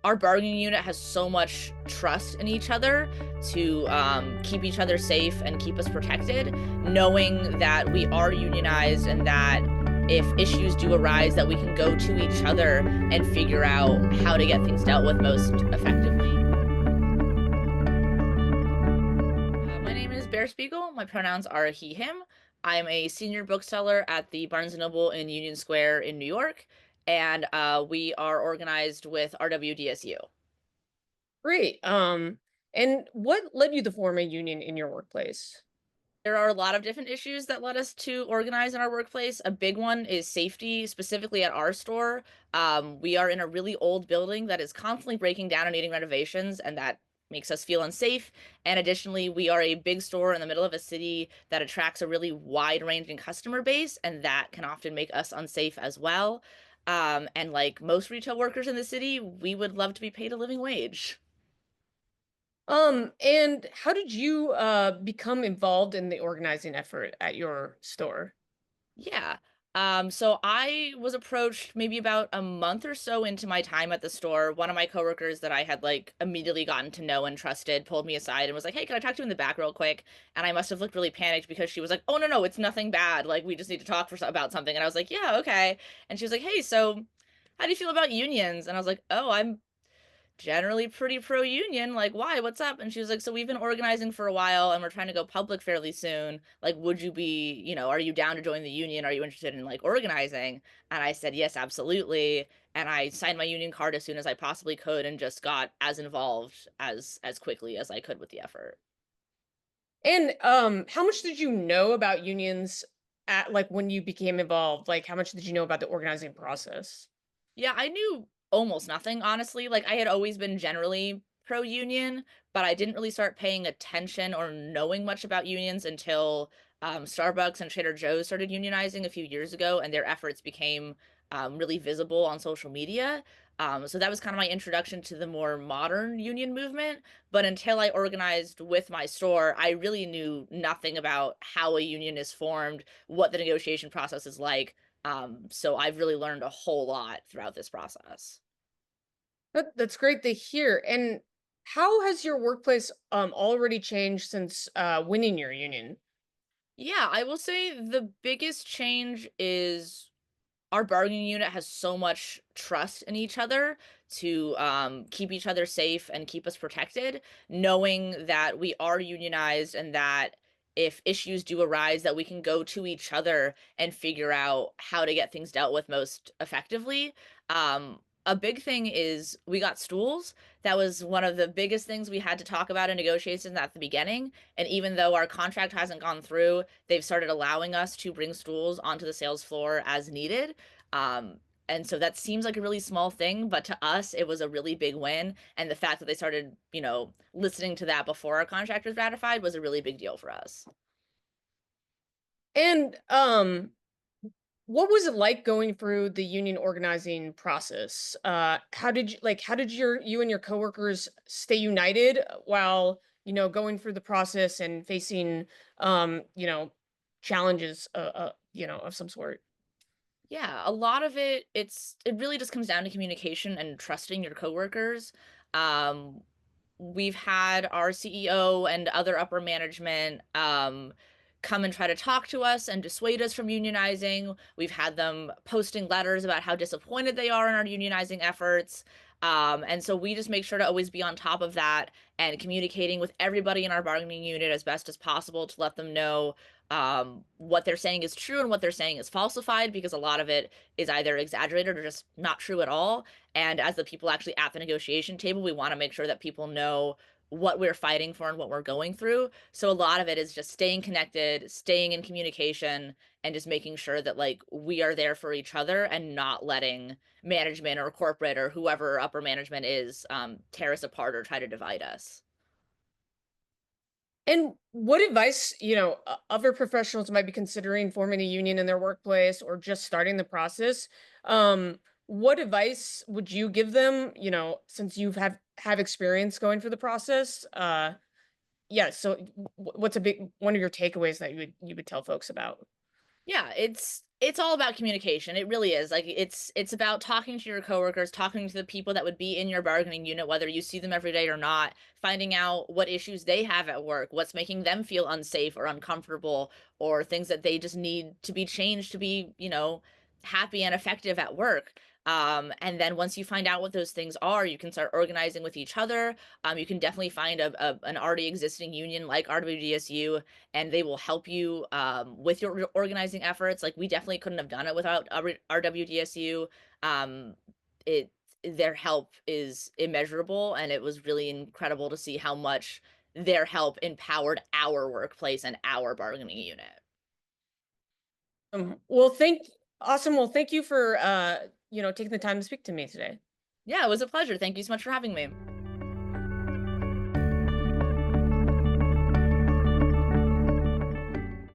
our bargaining unit has so much trust in each other to keep each other safe and keep us protected, knowing that we are unionized and that if issues do arise, that we can go to each other and figure out how to get things dealt with most effectively. My name is Bear Spiegel. My pronouns are he, him. I'm a senior bookseller at the Barnes & Noble in Union Square in New York, and we are organized with RWDSU. Great. And what led you to form a union in your workplace? There are a lot of different issues that led us to organize in our workplace. A big one is safety, specifically at our store. We are in a really old building that is constantly breaking down and needing renovations, and that makes us feel unsafe. And additionally, we are a big store in the middle of a city that attracts a really wide-ranging customer base, and that can often make us unsafe as well. And like most retail workers in the city, we would love to be paid a living wage. And how did you become involved in the organizing effort at your store? Yeah. So I was approached maybe about a month or so into my time at the store. One of my coworkers that I had like immediately gotten to know and trusted pulled me aside and was like, "Hey, can I talk to you in the back real quick?" And I must have looked really panicked because she was like, "Oh no, it's nothing bad. Like we just need to talk about something." And I was like, "Yeah, okay." And she was like, "Hey, so how do you feel about unions?" And I was like, "Oh, I'm generally pretty pro-union. Like, why? What's up?" And she was like, "So we've been organizing for a while and we're trying to go public fairly soon. Like, would you be, are you down to join the union? Are you interested in like organizing?" And I said, "Yes, absolutely." And I signed my union card as soon as I possibly could and just got as involved as quickly as I could with the effort. And how much did you know about unions at like when you became involved? Like how much did you know about the organizing process? Yeah, I knew almost nothing, honestly. Like, I had always been generally pro union, but I didn't really start paying attention or knowing much about unions until Starbucks and Trader Joe's started unionizing a few years ago, and their efforts became really visible on social media. So that was kind of my introduction to the more modern union movement. But until I organized with my store, I really knew nothing about how a union is formed, what the negotiation process is like. So I've really learned a whole lot throughout this process. That's great to hear. And how has your workplace already changed since winning your union? Yeah, I will say the biggest change is our bargaining unit has so much trust in each other to keep each other safe and keep us protected, knowing that we are unionized and that if issues do arise, that we can go to each other and figure out how to get things dealt with most effectively. A big thing is we got stools. That was one of the biggest things we had to talk about in negotiations at the beginning. And even though our contract hasn't gone through, they've started allowing us to bring stools onto the sales floor as needed. Um, and so that seems like a really small thing, but to us, it was a really big win. And the fact that they started, listening to that before our contract was ratified was a really big deal for us. And what was it like going through the union organizing process? How did you and your coworkers stay united while, going through the process and facing challenges of some sort? Yeah, a lot of it really just comes down to communication and trusting your coworkers. Um, we've had our CEO and other upper management come and try to talk to us and dissuade us from unionizing. We've had them posting letters about how disappointed they are in our unionizing efforts. And so we just make sure to always be on top of that and communicating with everybody in our bargaining unit as best as possible to let them know what they're saying is true and what they're saying is falsified, because a lot of it is either exaggerated or just not true at all. And as the people actually at the negotiation table, we want to make sure that people know what we're fighting for and what we're going through. So a lot of it is just staying connected, staying in communication, and just making sure that like we are there for each other and not letting management or corporate or whoever upper management is tear us apart or try to divide us. And what advice, other professionals might be considering forming a union in their workplace or just starting the process? What advice would you give them, since have experience going through the process? Yeah, so what's a big one of your takeaways that you would tell folks about? Yeah, it's all about communication. It really is. Like it's about talking to your coworkers, talking to the people that would be in your bargaining unit, whether you see them every day or not, finding out what issues they have at work, what's making them feel unsafe or uncomfortable, or things that they just need to be changed to be, happy and effective at work. And then once you find out what those things are, you can start organizing with each other. You can definitely find an already existing union like RWDSU, and they will help you with your organizing efforts. Like we definitely couldn't have done it without RWDSU. Um, it Their help is immeasurable, and it was really incredible to see how much their help empowered our workplace and our bargaining unit. Well, awesome. Well, thank you for taking the time to speak to me today. Yeah, it was a pleasure. Thank you so much for having me.